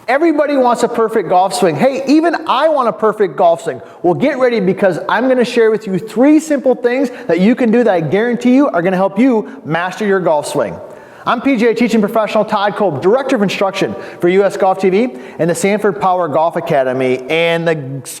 Everybody wants a perfect golf swing. Hey, even I want a perfect golf swing. Well, get ready because I'm going to share with you 3 simple things that you can do that I guarantee you are going to help you master your golf swing. I'm PGA teaching professional Todd Kolb, Director of Instruction for US Golf TV and the Sanford Power Golf Academy. And the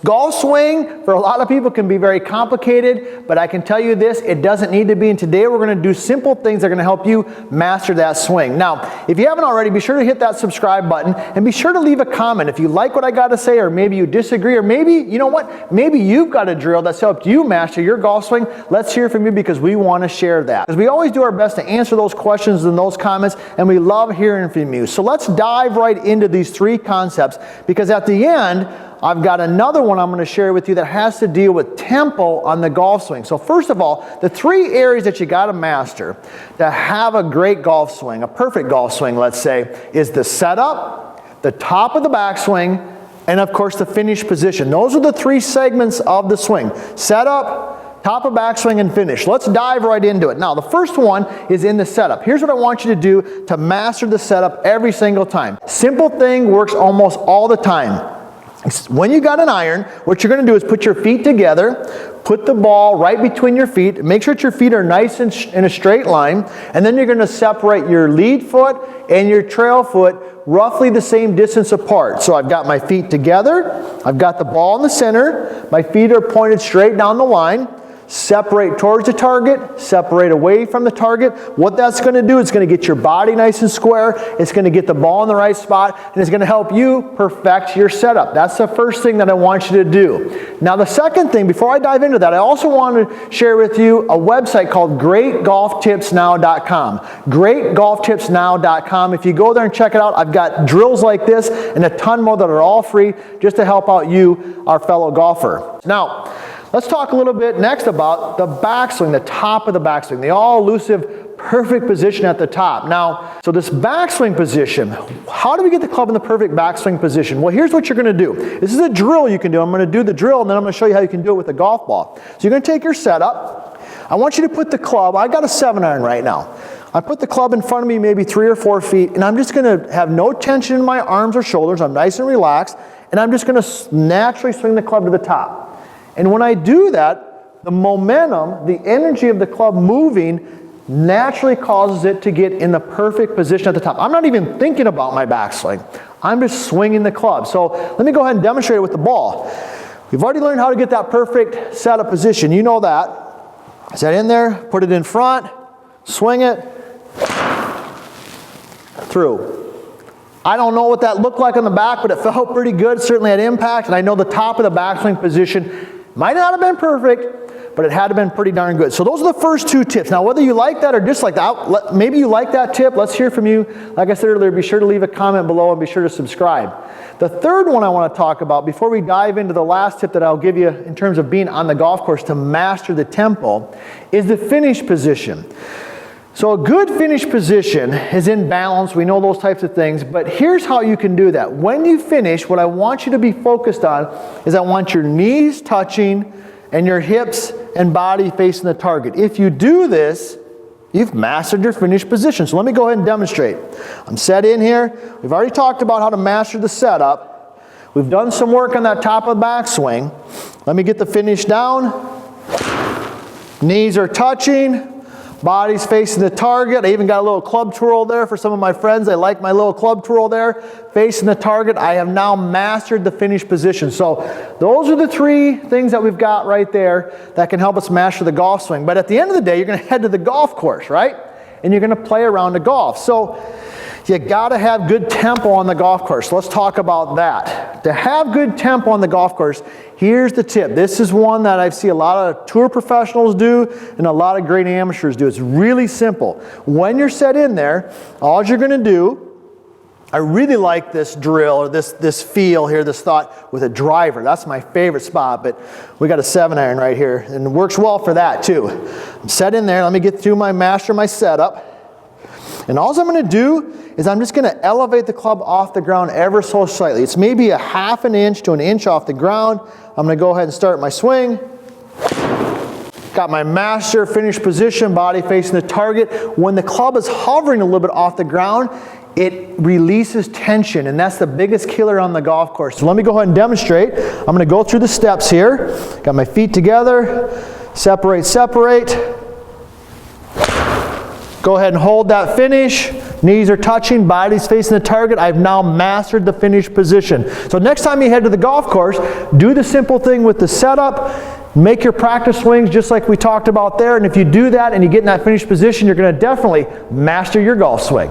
golf swing, for a lot of people, can be very complicated, but I can tell you this, it doesn't need to be. And today we're going to do simple things that are going to help you master that swing. Now, if you haven't already, be sure to hit that subscribe button and be sure to leave a comment if you like what I got to say, or maybe you disagree, or maybe, you know what, maybe you've got a drill that's helped you master your golf swing. Let's hear from you because we want to share that. Because we always do our best to answer those questions and those comments, and we love hearing from you. So let's dive right into these 3 concepts, because at the end I've got another one I'm going to share with you that has to deal with tempo on the golf swing. So first of all, the 3 areas that you got to master to have a great golf swing, a perfect golf swing, let's say, is the setup, the top of the backswing, and of course the finish position. Those are the 3 segments of the swing: setup, top of backswing, and finish. Let's dive right into it. Now, the first one is in the setup. Here's what I want you to do to master the setup every single time. Simple thing works almost all the time. When you got an iron, what you're going to do is put your feet together, put the ball right between your feet, make sure that your feet are nice and in a straight line, and then you're going to separate your lead foot and your trail foot roughly the same distance apart. So I've got my feet together, I've got the ball in the center, my feet are pointed straight down the line. Separate towards the target, separate away from the target. What that's going to do, it's going to get your body nice and square, it's going to get the ball in the right spot, and it's going to help you perfect your setup. That's the first thing that I want you to do. Now the second thing, before I dive into that, I also want to share with you a website called GreatGolfTipsNow.com. GreatGolfTipsNow.com. If you go there and check it out, I've got drills like this and a ton more that are all free just to help out you, our fellow golfer. Now, let's talk a little bit next about the backswing, the top of the backswing, the all-elusive, perfect position at the top. Now, so this backswing position, how do we get the club in the perfect backswing position? Well, here's what you're going to do. This is a drill you can do. I'm going to do the drill, and then I'm going to show you how you can do it with a golf ball. So you're going to take your setup. I want you to put the club, I got a 7-iron right now. I put the club in front of me maybe 3 or 4 feet, and I'm just going to have no tension in my arms or shoulders. I'm nice and relaxed, and I'm just going to naturally swing the club to the top. And when I do that, the momentum, the energy of the club moving naturally causes it to get in the perfect position at the top. I'm not even thinking about my backswing. I'm just swinging the club. So let me go ahead and demonstrate it with the ball. We've already learned how to get that perfect setup position. You know that. Set in there, put it in front, swing it, through. I don't know what that looked like on the back, but it felt pretty good. It certainly had impact, and I know the top of the backswing position might not have been perfect, but it had to have been pretty darn good. So those are the first 2 tips. Now, whether you like that or dislike that, maybe you like that tip, let's hear from you. Like I said earlier, be sure to leave a comment below and be sure to subscribe. The third one I want to talk about before we dive into the last tip that I'll give you in terms of being on the golf course to master the tempo is the finish position. So a good finish position is in balance. We know those types of things, but here's how you can do that. When you finish, what I want you to be focused on is I want your knees touching and your hips and body facing the target. If you do this, you've mastered your finish position. So let me go ahead and demonstrate. I'm set in here. We've already talked about how to master the setup. We've done some work on that top of the backswing. Let me get the finish down. Knees are touching. Body's facing the target. I even got a little club twirl there for some of my friends. They like my little club twirl there. Facing the target. I have now mastered the finish position. So those are the 3 things that we've got right there that can help us master the golf swing. But at the end of the day, you're going to head to the golf course, right? And you're going to play around the golf. So you got to have good tempo on the golf course. Let's talk about that. To have good tempo on the golf course, here's the tip. This is one that I see a lot of tour professionals do and a lot of great amateurs do. It's really simple. When you're set in there, all you're going to do, I really like this drill or this feel here, this thought with a driver. That's my favorite spot, but we got a 7-iron right here and it works well for that too. I'm set in there. Let me get through my setup. And all I'm going to do is I'm just going to elevate the club off the ground ever so slightly. It's maybe a 1/2 inch to 1 inch off the ground. I'm going to go ahead and start my swing. Got my master finish position, body facing the target. When the club is hovering a little bit off the ground, it releases tension, and that's the biggest killer on the golf course. So let me go ahead and demonstrate. I'm going to go through the steps here. Got my feet together, separate, separate. Go ahead and hold that finish. Knees are touching, body's facing the target. I've now mastered the finish position. So next time you head to the golf course, do the simple thing with the setup. Make your practice swings just like we talked about there. And if you do that and you get in that finish position, you're going to definitely master your golf swing.